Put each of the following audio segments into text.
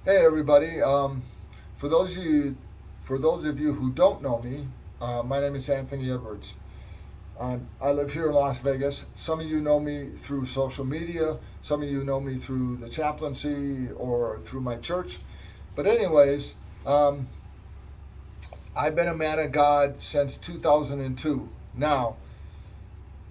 Hey everybody. For those of you, for those of you who don't know me, my name is Anthony Edwards. I live here in Las Vegas. Some of you know me through social media. Some of you know me through the chaplaincy or through my church. But anyways, I've been a man of God since 2002. Now,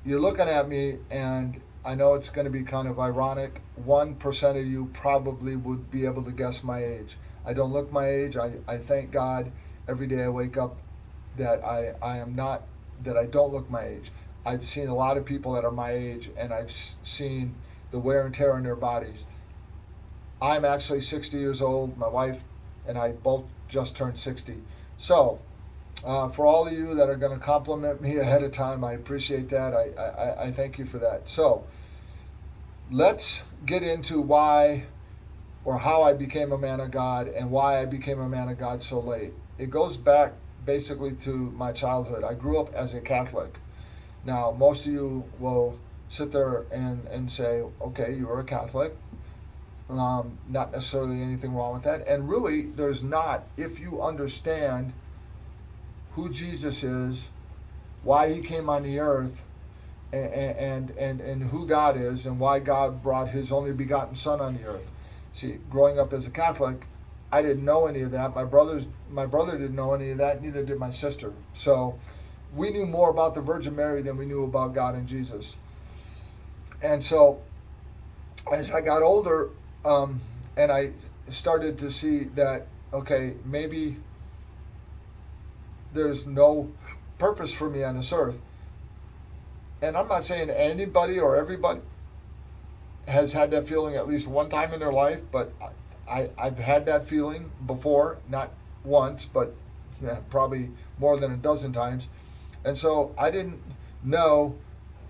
you're looking at me, and I know it's going to be kind of ironic. 1% of you probably would be able to guess my age. I don't look my age. I thank God every day I wake up that I am not, that I don't look my age. I've seen a lot of people that are my age, and I've seen the wear and tear on their bodies. I'm actually 60 years old. My wife and I both just turned 60. So, for all of you that are going to compliment me ahead of time, I appreciate that. I thank you for that. So, let's get into why or how I became a man of God and why I became a man of God so late. It goes back basically to my childhood. I grew up as a Catholic. Now, most of you will sit there and say, okay, you were a Catholic. Not necessarily anything wrong with that. And really, there's not if you understand who Jesus is, why he came on the earth, and who God is, and why God brought his only begotten Son on the earth. See, growing up as a Catholic, I didn't know any of that. My brother didn't know any of that. Neither did my sister. So we knew more about the Virgin Mary than we knew about God and Jesus. And so as I got older, and I started to see that, okay, maybe there's no purpose for me on this earth. And I'm not saying anybody or everybody has had that feeling at least one time in their life, but I've had that feeling before, not once, but probably more than a dozen times. And so I didn't know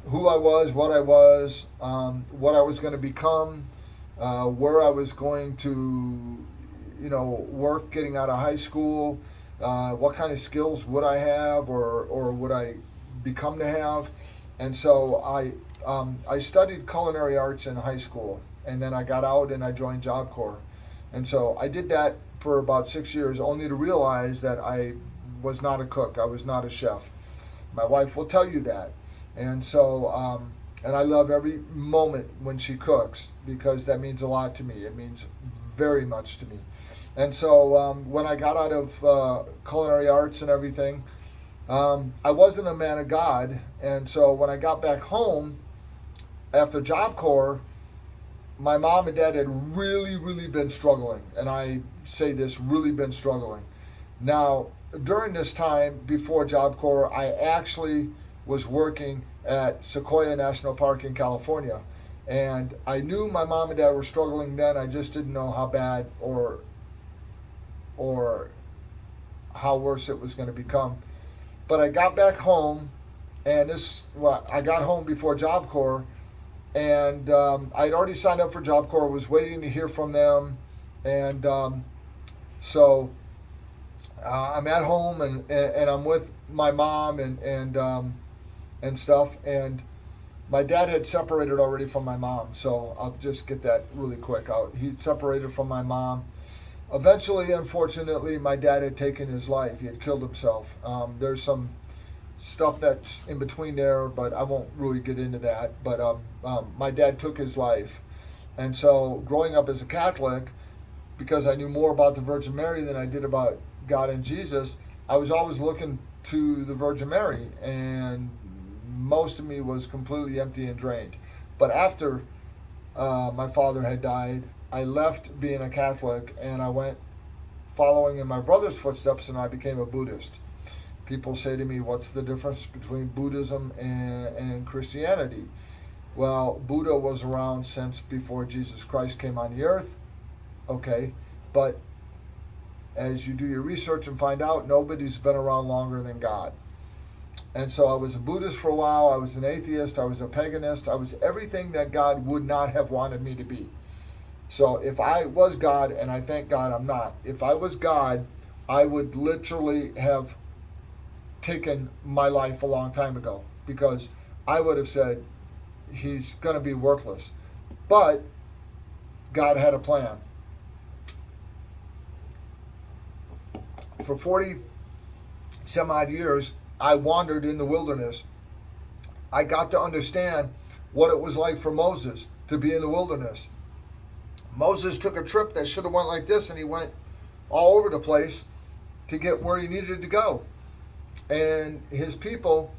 who I was, what I was going to become, where I was going to, work getting out of high school, what kind of skills would I have or would I become to have. And so I studied culinary arts in high school, and then I got out and I joined Job Corps. And so I did that for about 6 years, only to realize that I was not a cook. I was not a chef. My wife will tell you that. And so, and I love every moment when she cooks because that means a lot to me. It means very much to me. And so when I got out of culinary arts and everything, I wasn't a man of God. And so when I got back home after Job Corps, my mom and dad had really, really been struggling. And I say this, really been struggling. Now, during this time before Job Corps, I actually was working at Sequoia National Park in California. And I knew my mom and dad were struggling then. I just didn't know how bad or how worse it was going to become. But I got back home, and I got home before Job Corps, and I'd already signed up for Job Corps, was waiting to hear from them, and so I'm at home, and I'm with my mom and stuff, and my dad had separated already from my mom, so I'll just get that really quick out. He separated from my mom. Eventually, unfortunately, my dad had taken his life. He had killed himself. There's some stuff that's in between there, but I won't really get into that. But my dad took his life. And so growing up as a Catholic, because I knew more about the Virgin Mary than I did about God and Jesus, I was always looking to the Virgin Mary. And most of me was completely empty and drained. But after my father had died, I left being a Catholic and I went following in my brother's footsteps, and I became a Buddhist. People say to me, what's the difference between Buddhism and Christianity? Well, Buddha was around since before Jesus Christ came on the earth. Okay, but as you do your research and find out, nobody's been around longer than God. And so I was a Buddhist for a while. I was an atheist. I was a paganist. I was everything that God would not have wanted me to be. So if I was God, and I thank God I'm not, if I was God, I would literally have taken my life a long time ago, because I would have said, he's going to be worthless. But God had a plan. for 40 some odd years, I wandered in the wilderness. I got to understand what it was like for Moses to be in the wilderness. Moses took a trip that should have went like this, and he went all over the place to get where he needed to go. And his people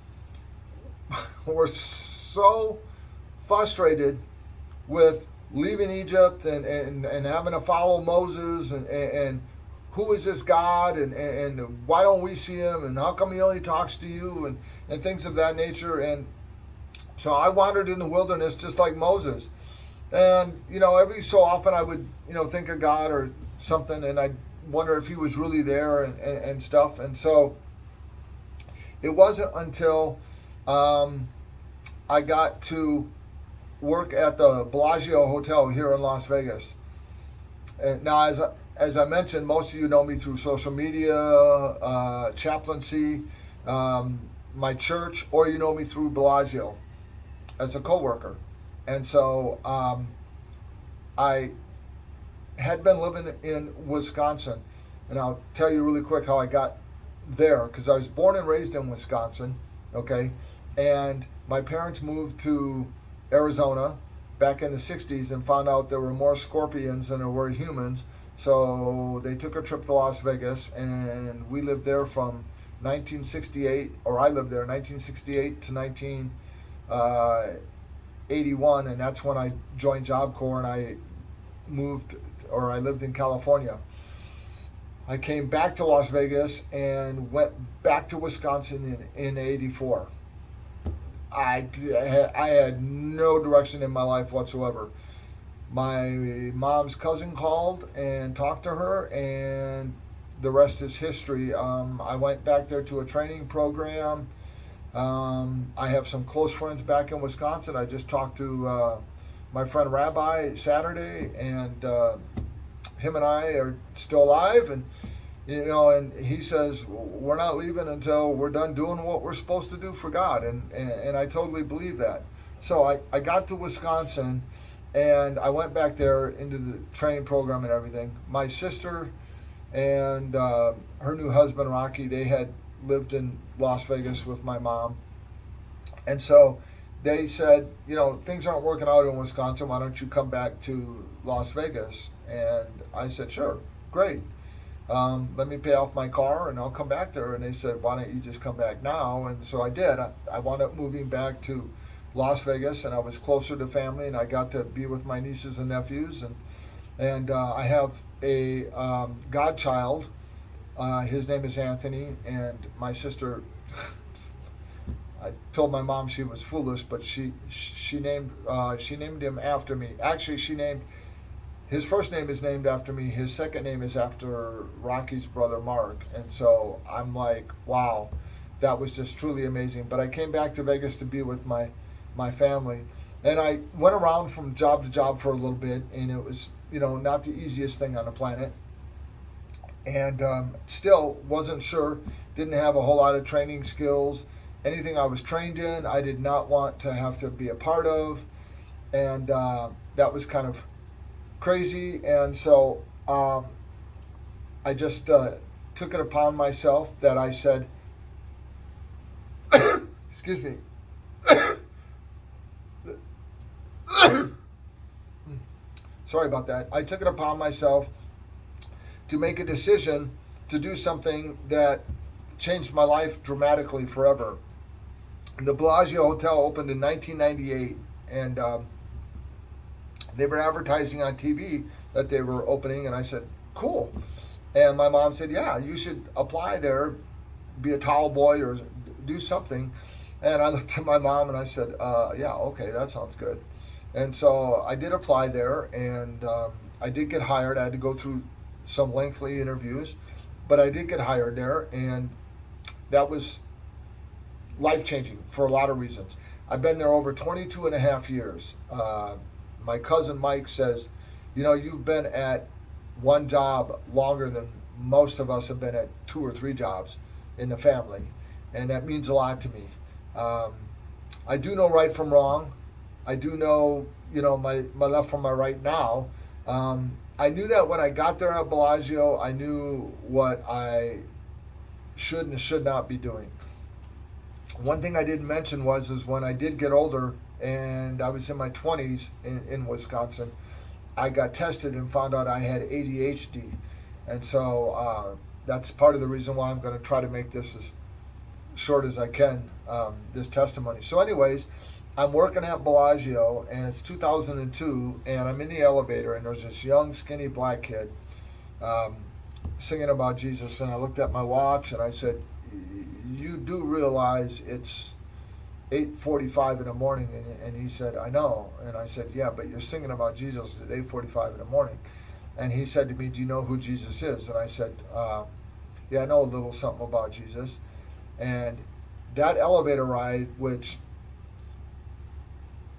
were so frustrated with leaving Egypt and having to follow Moses and who is this God and why don't we see him and how come he only talks to you and things of that nature. And so I wandered in the wilderness just like Moses. And, every so often I would, think of God or something, and I wonder if he was really there and stuff. And so it wasn't until I got to work at the Bellagio Hotel here in Las Vegas. And now, as I mentioned, most of you know me through social media, chaplaincy, my church, or you know me through Bellagio as a coworker. And so I had been living in Wisconsin, and I'll tell you really quick how I got there, because I was born and raised in Wisconsin, okay? And my parents moved to Arizona back in the 60s and found out there were more scorpions than there were humans. So they took a trip to Las Vegas, and we lived there from 1968, or I lived there 1968 to 1981, and that's when I joined Job Corps and I lived in California. I came back to Las Vegas and went back to Wisconsin in 84. I had no direction in my life whatsoever. My mom's cousin called and talked to her, and the rest is history. I went back there to a training program. I have some close friends back in Wisconsin. I just talked to my friend Rabbi Saturday, and him and I are still alive. And and he says, we're not leaving until we're done doing what we're supposed to do for God. And I totally believe that. So I got to Wisconsin, and I went back there into the training program and everything. My sister and her new husband, Rocky, they had lived in Las Vegas with my mom. And so they said, things aren't working out in Wisconsin. Why don't you come back to Las Vegas? And I said, sure, great. Let me pay off my car and I'll come back there. And they said, why don't you just come back now? And so I did. I wound up moving back to Las Vegas, and I was closer to family, and I got to be with my nieces and nephews. And I have a godchild. His name is Anthony, and my sister, I told my mom she was foolish, but she named him after me. Actually, his first name is named after me. His second name is after Rocky's brother, Mark. And so I'm like, wow, that was just truly amazing. But I came back to Vegas to be with my family. And I went around from job to job for a little bit, and it was, not the easiest thing on the planet. And still wasn't sure, didn't have a whole lot of training skills. Anything I was trained in, I did not want to have to be a part of. And that was kind of crazy. And so I just took it upon myself that I said, excuse me, sorry about that. I took it upon myself to make a decision to do something that changed my life dramatically forever. The Bellagio Hotel opened in 1998, and they were advertising on TV that they were opening, and I said, cool. And my mom said, yeah, you should apply there, be a towel boy or do something. And I looked at my mom and I said, yeah, okay, that sounds good. And so I did apply there, and I did get hired. I had to go through some lengthy interviews, but I did get hired there, and that was life-changing for a lot of reasons. I've been there over 22 and a half years. My cousin Mike says, you've been at one job longer than most of us have been at 2 or 3 jobs in the family, and that means a lot to me. I do know right from wrong. I do know, my left from my right now. I knew that when I got there at Bellagio, I knew what I should and should not be doing. One thing I didn't mention is when I did get older and I was in my 20s in Wisconsin, I got tested and found out I had ADHD. And so that's part of the reason why I'm going to try to make this as short as I can, this testimony. So anyways, I'm working at Bellagio, and it's 2002, and I'm in the elevator, and there's this young, skinny black kid singing about Jesus. And I looked at my watch, and I said, "You do realize it's 8:45 in the morning?" And he said, "I know." And I said, "Yeah, but you're singing about Jesus at 8:45 in the morning." And he said to me, "Do you know who Jesus is?" And I said, "Yeah, I know a little something about Jesus." And that elevator ride, which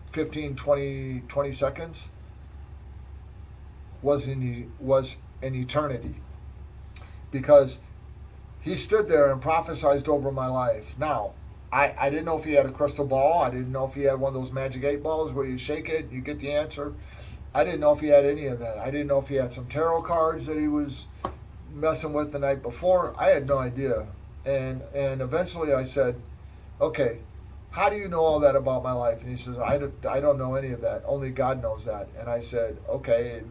15, 20 seconds, was an eternity. Because he stood there and prophesied over my life. Now, I didn't know if he had a crystal ball. I didn't know if he had one of those magic 8 balls where you shake it and you get the answer. I didn't know if he had any of that. I didn't know if he had some tarot cards that he was messing with the night before. I had no idea. And eventually I said, "Okay, how do you know all that about my life?" And he says, I don't know any of that. Only God knows that." And I said, "Okay,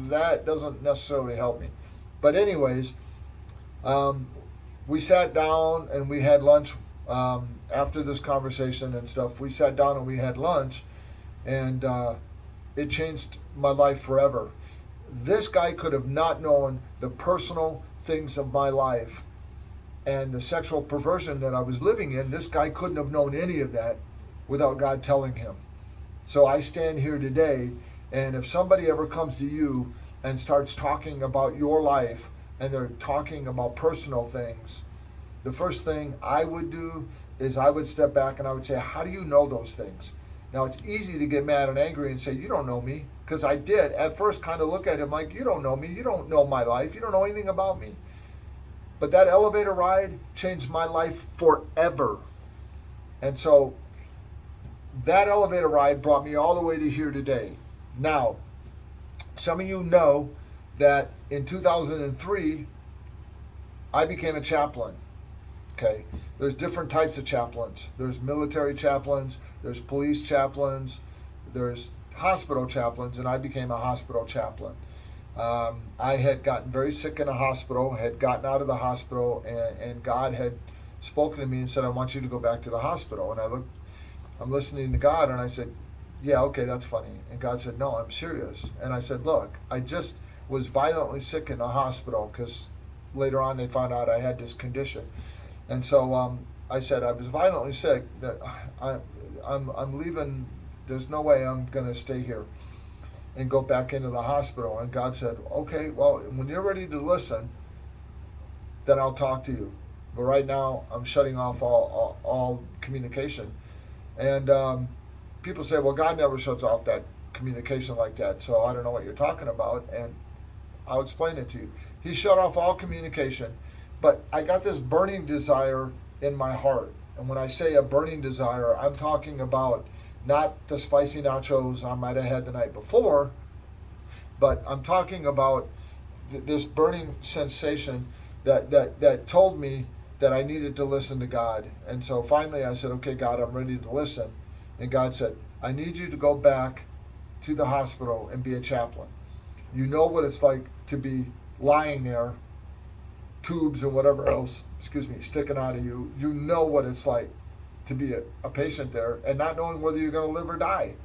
that doesn't necessarily help me." But anyways, we sat down and we had lunch after this conversation and stuff. We sat down and we had lunch, and it changed my life forever. This guy could have not known the personal things of my life and the sexual perversion that I was living in. This guy couldn't have known any of that without God telling him. So I stand here today, and if somebody ever comes to you and starts talking about your life and they're talking about personal things, the first thing I would do is I would step back and I would say, "How do you know those things?" Now, it's easy to get mad and angry and say, "You don't know me," because I did at first kind of look at him like, "You don't know me. You don't know my life. You don't know anything about me." But that elevator ride changed my life forever. And so that elevator ride brought me all the way to here today. Now, some of you know that in 2003, I became a chaplain. Okay, there's different types of chaplains. There's military chaplains, there's police chaplains, there's hospital chaplains, and I became a hospital chaplain. I had gotten very sick in a hospital, had gotten out of the hospital, and God had spoken to me and said, "I want you to go back to the hospital." And I'm listening to God, and I said, "Yeah, okay, that's funny." And God said, "No, I'm serious." And I said, "Look, I just was violently sick in the hospital," because later on they found out I had this condition. And so I said, "I was violently sick, that I'm leaving. There's no way I'm going to stay here and go back into the hospital." And God said, "Okay, well, when you're ready to listen, then I'll talk to you. But right now, I'm shutting off all communication." And people say, "Well, God never shuts off that communication like that, so I don't know what you're talking about." And I'll explain it to you. He shut off all communication, but I got this burning desire in my heart. And when I say a burning desire, I'm talking about not the spicy nachos I might have had the night before, but I'm talking about this burning sensation that told me that I needed to listen to God. And so finally I said, "Okay, God, I'm ready to listen." And God said, "I need you to go back to the hospital and be a chaplain. You know what it's like to be lying there, tubes and whatever else, sticking out of you. You know what it's like to be a patient there and not knowing whether you're going to live or die.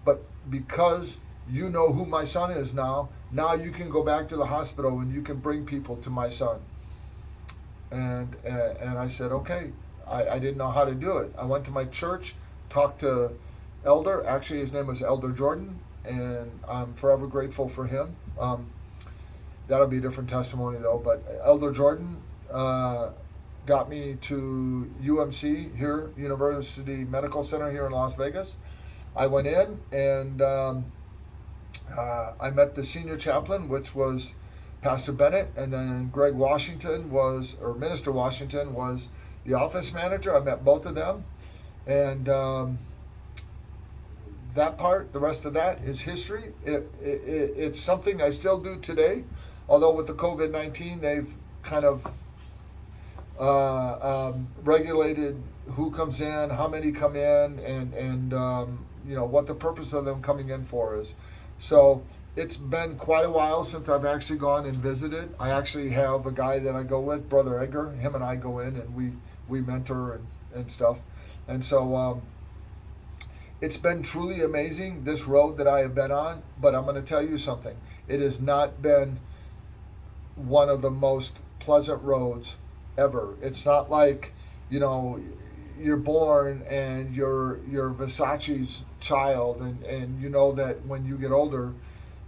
But because you know who my son is now you can go back to the hospital and you can bring people to my son." And I said, "Okay." I didn't know how to do it. I went to my church, talked to Elder. Actually, his name was Elder Jordan, and I'm forever grateful for him. That'll be a different testimony, though. But Elder Jordan got me to UMC here, University Medical Center here in Las Vegas. I went in, and I met the senior chaplain, which was Pastor Bennett, and then Greg Washington Minister Washington was the office manager. I met both of them, and the rest of that is history. It's something I still do today, although with the COVID-19, they've kind of regulated who comes in, how many come in, and what the purpose of them coming in for is. So it's been quite a while since I've actually gone and visited. I actually have a guy that I go with, Brother Edgar. Him and I go in and we mentor and stuff. And so it's been truly amazing, this road that I have been on. But I'm going to tell you something. It has not been one of the most pleasant roads ever. It's not like, you're born and you're Versace's child, and you know that when you get older,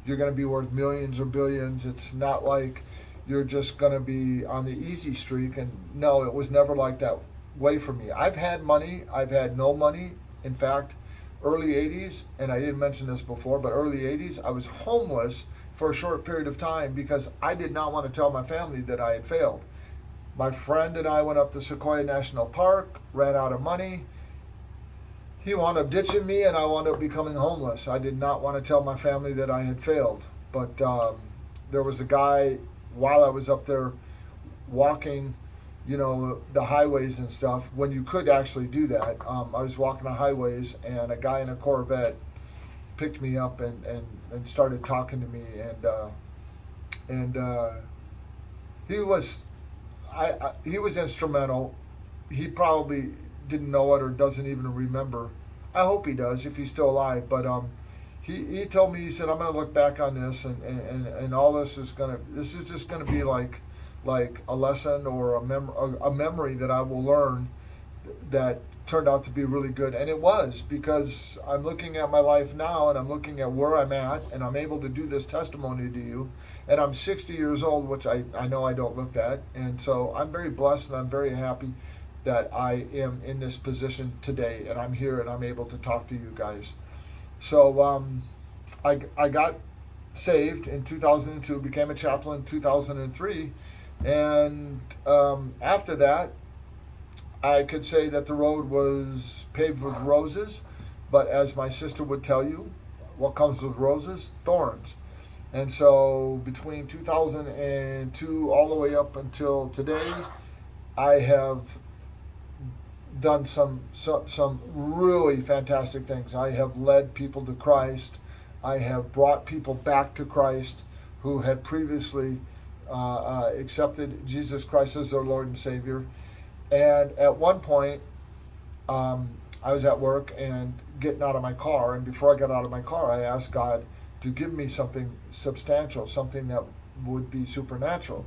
you're going to be worth millions or billions. It's not like you're just going to be on the easy streak. And no, it was never like that way for me. I've had money. I've had no money. In fact, early 80s, and I didn't mention this before, but early 80s, I was homeless for a short period of time because I did not want to tell my family that I had failed. My friend and I went up to Sequoia National Park, ran out of money. He wound up ditching me, and I wound up becoming homeless. I did not want to tell my family that I had failed. But there was a guy, while I was up there walking, the highways and stuff, when you could actually do that. I was walking the highways, and a guy in a Corvette picked me up and started talking to me. And he was... he was instrumental. He probably didn't know it or doesn't even remember. I hope he does if he's still alive. But he told me, he said, I'm going to look back on this and all this is just going to be like a lesson or a memory that I will learn that turned out to be really good. And it was, because I'm looking at my life now and I'm looking at where I'm at, and I'm able to do this testimony to you. And I'm 60 years old, which I know I don't look that. And so I'm very blessed and I'm very happy that I am in this position today, and I'm here and I'm able to talk to you guys. So I got saved in 2002, became a chaplain in 2003. And after that, I could say that the road was paved with roses, but as my sister would tell you, what comes with roses? Thorns. And so between 2002 all the way up until today, I have done some really fantastic things. I have led people to Christ. I have brought people back to Christ who had previously accepted Jesus Christ as their Lord and Savior. And at one point, I was at work and getting out of my car. And before I got out of my car, I asked God to give me something substantial, something that would be supernatural.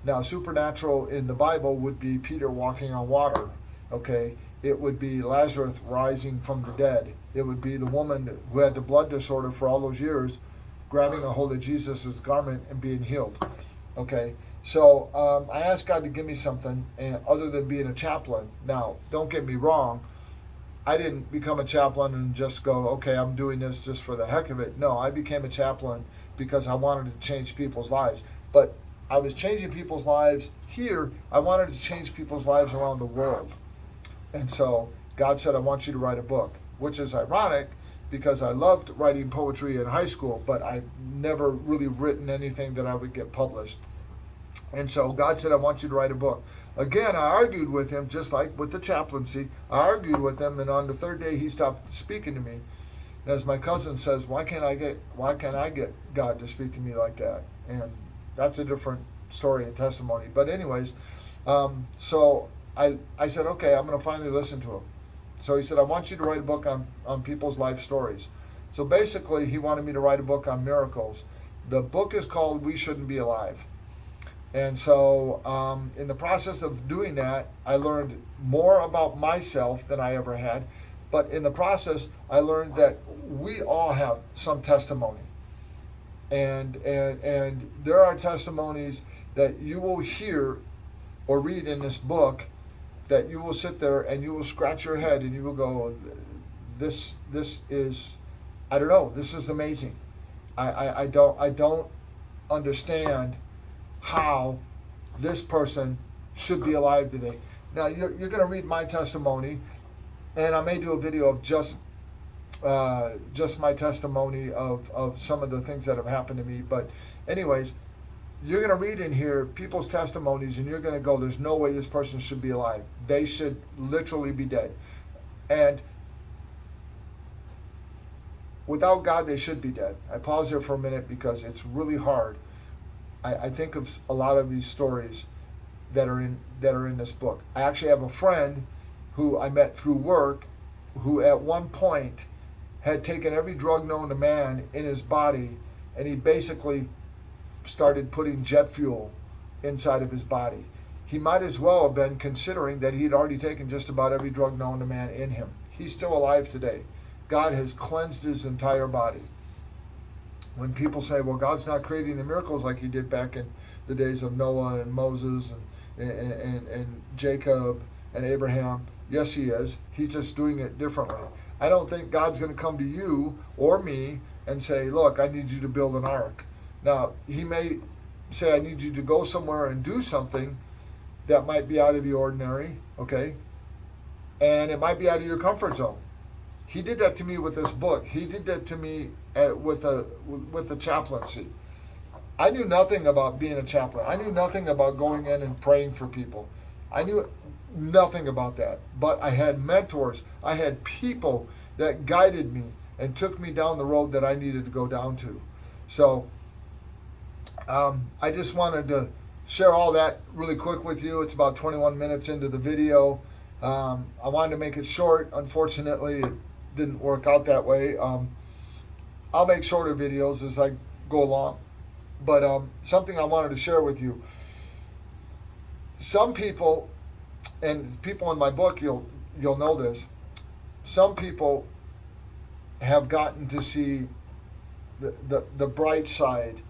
Now, supernatural in the Bible would be Peter walking on water, okay? It would be Lazarus rising from the dead. It would be the woman who had the blood disorder for all those years grabbing a hold of Jesus' garment and being healed, okay? So I asked God to give me something other than being a chaplain. Now, don't get me wrong. I didn't become a chaplain and just go, okay, I'm doing this just for the heck of it. No, I became a chaplain because I wanted to change people's lives. But I was changing people's lives here. I wanted to change people's lives around the world. And so God said, I want you to write a book, which is ironic because I loved writing poetry in high school, but I've never really written anything that I would get published. And so God said, I want you to write a book. Again, I argued with him, just like with the chaplaincy. I argued with him, and on the third day, he stopped speaking to me. And as my cousin says, why can't I get God to speak to me like that? And that's a different story and testimony. But anyways, so I said, okay, I'm going to finally listen to him. So he said, I want you to write a book on people's life stories. So basically, he wanted me to write a book on miracles. The book is called We Shouldn't Be Alive. And so in the process of doing that, I learned more about myself than I ever had. But in the process, I learned that we all have some testimony. And there are testimonies that you will hear or read in this book that you will sit there and you will scratch your head and you will go, this is, I don't know, this is amazing. I don't understand how this person should be alive today. Now, you're going to read my testimony, and I may do a video of just my testimony of some of the things that have happened to me. But anyways, you're going to read in here people's testimonies, and you're going to go, there's no way this person should be alive. They should literally be dead. And without God, they should be dead. I pause there for a minute because it's really hard. I think of a lot of these stories that are in this book. I actually have a friend who I met through work who at one point had taken every drug known to man in his body, and he basically started putting jet fuel inside of his body. He might as well have been considering that he'd already taken just about every drug known to man in him. He's still alive today. God has cleansed his entire body. When people say, well, God's not creating the miracles like he did back in the days of Noah and Moses and Jacob and Abraham, yes, he is. He's just doing it differently. I don't think God's going to come to you or me and say, look, I need you to build an ark. Now, he may say, I need you to go somewhere and do something that might be out of the ordinary, okay? And it might be out of your comfort zone. He did that to me with this book. He did that to me with the chaplaincy. I knew nothing about being a chaplain. I knew nothing about going in and praying for people. I knew nothing about that. But I had mentors. I had people that guided me and took me down the road that I needed to go down to. So I just wanted to share all that really quick with you. It's about 21 minutes into the video. I wanted to make it short. Unfortunately, it didn't work out that way. I'll make shorter videos as I go along. But something I wanted to share with you. Some people, and people in my book, you'll know this. Some people have gotten to see the bright side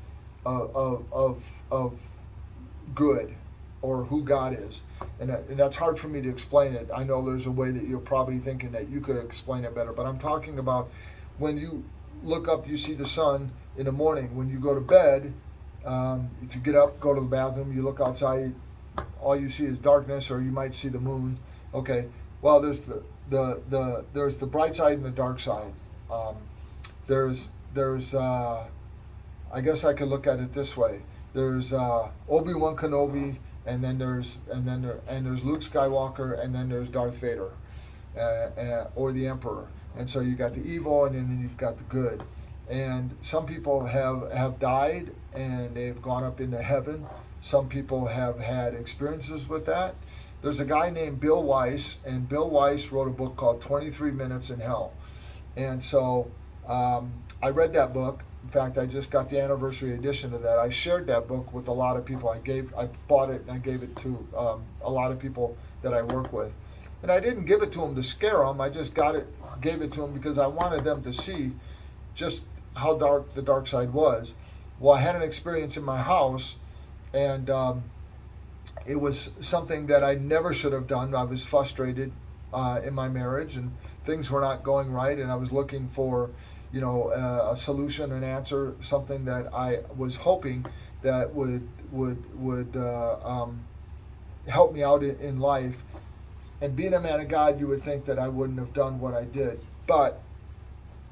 of good, or who God is. And that's hard for me to explain it. I know there's a way that you're probably thinking that you could explain it better, but I'm talking about when you look up, you see the sun in the morning. When you go to bed, if you get up, go to the bathroom, you look outside, all you see is darkness, or you might see the moon. Okay, well, there's the bright side and the dark side. There's I guess I could look at it this way. There's Obi-Wan Kenobi, and then there's Luke Skywalker, and then there's Darth Vader, or the Emperor. And so you got the evil, and then you've got the good. And some people have died, and they've gone up into heaven. Some people have had experiences with that. There's a guy named Bill Weiss, and Bill Weiss wrote a book called 23 Minutes in Hell. And so I read that book. In fact, I just got the anniversary edition of that. I shared that book with a lot of people. I bought it and I gave it to a lot of people that I work with. And I didn't give it to them to scare them. I just gave it to them because I wanted them to see just how dark the dark side was. Well, I had an experience in my house, and it was something that I never should have done. I was frustrated in my marriage, and things were not going right, and I was looking for, a solution, an answer, something that I was hoping that would help me out in life. And being a man of God, you would think that I wouldn't have done what I did, but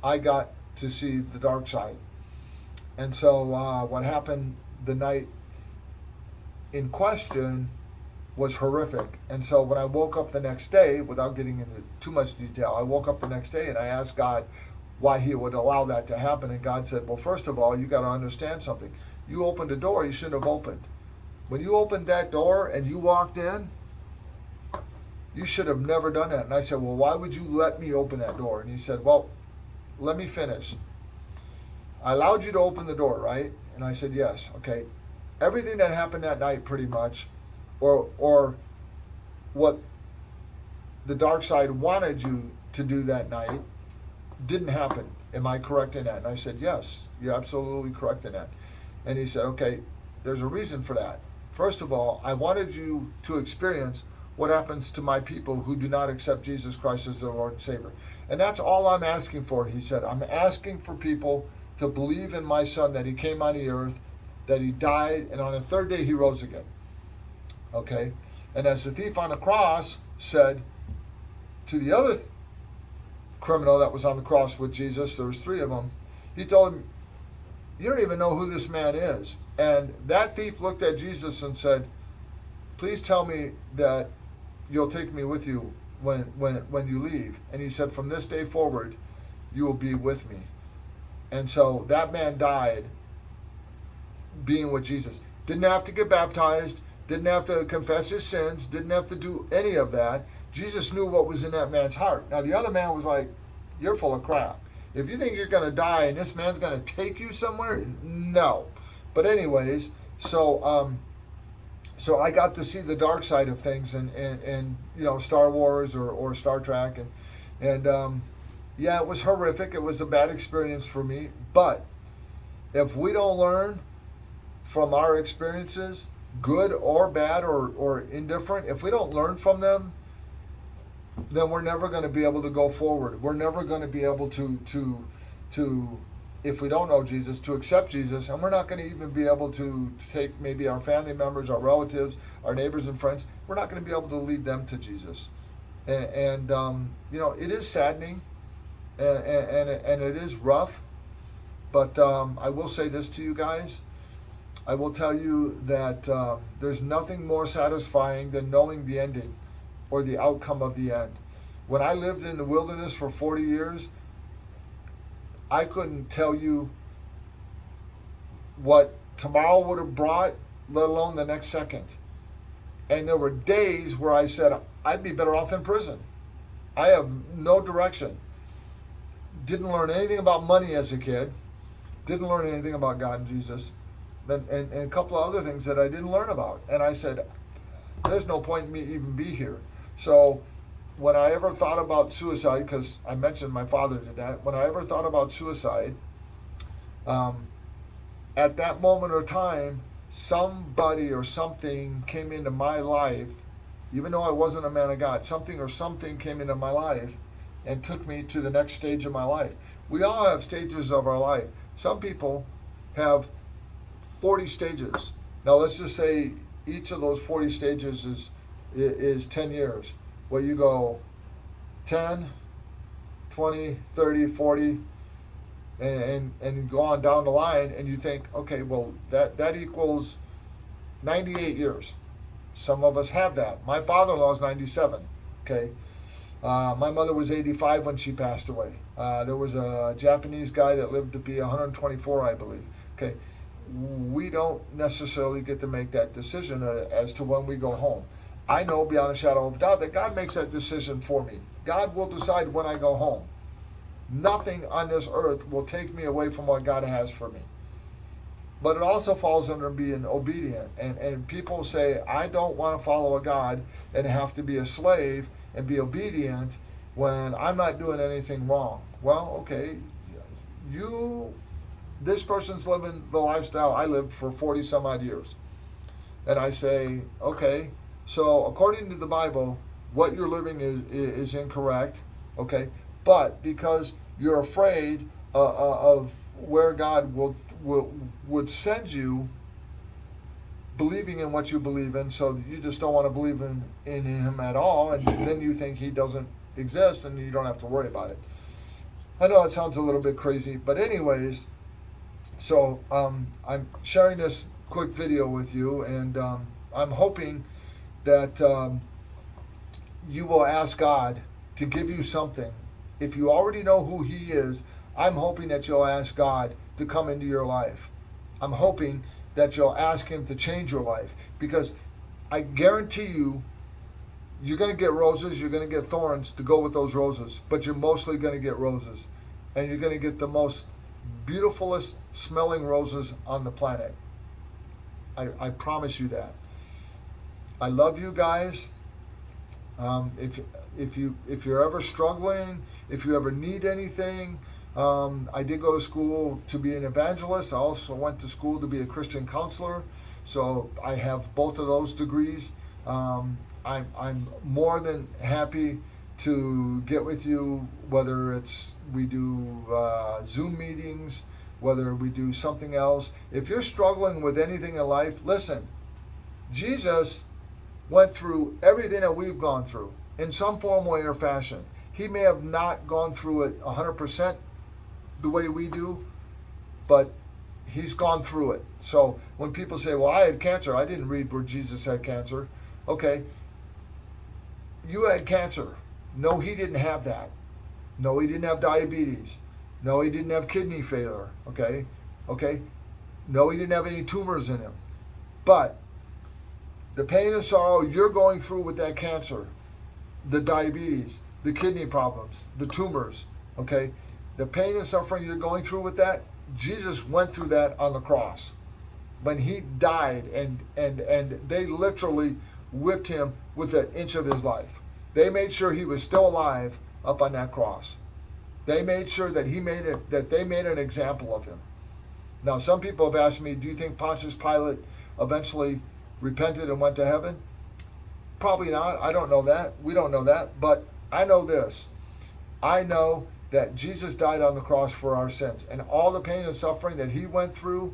I got to see the dark side. And so what happened the night in question was horrific. And so when I woke up the next day, without getting into too much detail, I woke up the next day and I asked God why he would allow that to happen. And God said, well, first of all, you got to understand something. You opened a door you shouldn't have opened. When you opened that door and you walked in, you should have never done that. And I said, well, why would you let me open that door? And he said, well, let me finish. I allowed you to open the door, right? And I said, yes. Okay. Everything that happened that night, pretty much, or what the dark side wanted you to do that night, didn't happen. Am I correct in that? And I said, yes, you're absolutely correct in that. And he said, okay, there's a reason for that. First of all, I wanted you to experience what happens to my people who do not accept Jesus Christ as their Lord and Savior. And that's all I'm asking for, he said. I'm asking for people to believe in my son, that he came on the earth, that he died, and on the third day he rose again. Okay? And as the thief on the cross said to the other criminal that was on the cross with Jesus, there was three of them, he told him, you don't even know who this man is. And that thief looked at Jesus and said, please tell me that you'll take me with you when you leave. And he said, from this day forward, you will be with me. And so that man died being with Jesus. Didn't have to get baptized, didn't have to confess his sins, didn't have to do any of that. Jesus knew what was in that man's heart. Now the other man was like, you're full of crap. If you think you're going to die and this man's going to take you somewhere, no. But anyways, so I got to see the dark side of things and Star Wars or Star Trek and yeah, it was horrific. It was a bad experience for me. But if we don't learn from our experiences, good or bad or indifferent, if we don't learn from them, then we're never going to be able to go forward. We're never going to be able to if we don't know Jesus, to accept Jesus, and we're not going to even be able to take maybe our family members, our relatives, our neighbors and friends. We're not going to be able to lead them to Jesus. And it is saddening, and it is rough. But I will say this to you guys. I will tell you that there's nothing more satisfying than knowing the ending or the outcome of the end. When I lived in the wilderness for 40 years, I couldn't tell you what tomorrow would have brought, let alone the next second. And there were days where I said, I'd be better off in prison. I have no direction. Didn't learn anything about money as a kid. Didn't learn anything about God and Jesus. And a couple of other things that I didn't learn about. And I said, there's no point in me even be here. So when I ever thought about suicide, because I mentioned my father did that, when I ever thought about suicide, at that moment of time, somebody or something came into my life, even though I wasn't a man of God, something came into my life and took me to the next stage of my life. We all have stages of our life. Some people have 40 stages. Now let's just say each of those 40 stages is 10 years. Well, you go 10, 20, 30, 40, and you go on down the line and you think, okay, well, that equals 98 years. Some of us have that. My father-in-law is 97, okay? My mother was 85 when she passed away. There was a Japanese guy that lived to be 124, I believe, okay? We don't necessarily get to make that decision as to when we go home. I know beyond a shadow of a doubt that God makes that decision for me. God will decide when I go home. Nothing on this earth will take me away from what God has for me. But it also falls under being obedient. And people say, I don't want to follow a God and have to be a slave and be obedient when I'm not doing anything wrong. Well, okay, this person's living the lifestyle I lived for 40 some odd years. And I say, okay, so according to the Bible, what you're living is incorrect, okay? But because you're afraid of where God would send you, believing in what you believe in, so you just don't want to believe in Him at all, and then you think He doesn't exist, and you don't have to worry about it. I know it sounds a little bit crazy, but anyways, so I'm sharing this quick video with you, and I'm hoping that you will ask God to give you something. If you already know who He is, I'm hoping that you'll ask God to come into your life. I'm hoping that you'll ask Him to change your life, because I guarantee you, you're going to get roses, you're going to get thorns to go with those roses, but you're mostly going to get roses, and you're going to get the most beautifulest smelling roses on the planet. I promise you that. I love you guys. If you're ever struggling, if you ever need anything, I did go to school to be an evangelist. I also went to school to be a Christian counselor, so I have both of those degrees. I'm more than happy to get with you, whether it's we do Zoom meetings, whether we do something else. If you're struggling with anything in life, listen, Jesus went through everything that we've gone through in some form, way, or fashion. He may have not gone through it 100% the way we do, but he's gone through it. So when people say, well, I had cancer, I didn't read where Jesus had cancer. Okay, you had cancer. No, he didn't have that. No, he didn't have diabetes. No, he didn't have kidney failure. Okay. No, he didn't have any tumors in him. But the pain and sorrow you're going through with that cancer, the diabetes, the kidney problems, the tumors, okay? The pain and suffering you're going through with that, Jesus went through that on the cross. When he died and they literally whipped him with an inch of his life. They made sure he was still alive up on that cross. They made sure that they made an example of him. Now, some people have asked me, do you think Pontius Pilate eventually repented and went to heaven? Probably not. I don't know that. We don't know that. But I know this. I know that Jesus died on the cross for our sins. And all the pain and suffering that he went through,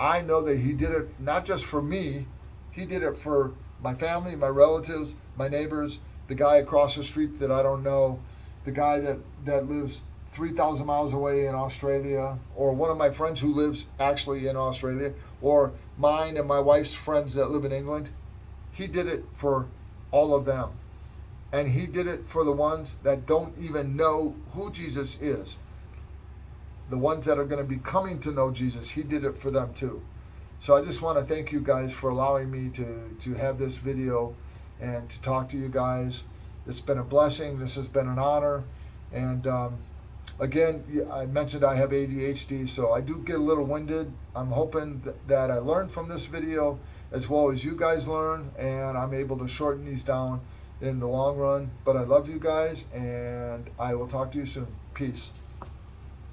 I know that he did it not just for me. He did it for my family, my relatives, my neighbors, the guy across the street that I don't know, the guy that lives 3,000 miles away in Australia, or one of my friends who lives actually in Australia, or mine and my wife's friends that live in England. He did it for all of them. And he did it for the ones that don't even know who Jesus is. The ones that are going to be coming to know Jesus, he did it for them too. So I just want to thank you guys for allowing me to have this video and to talk to you guys. It's been a blessing. This has been an honor. And again, I mentioned I have ADHD, so I do get a little winded. I'm hoping that I learned from this video as well as you guys learn, and I'm able to shorten these down in the long run. But I love you guys, and I will talk to you soon. Peace.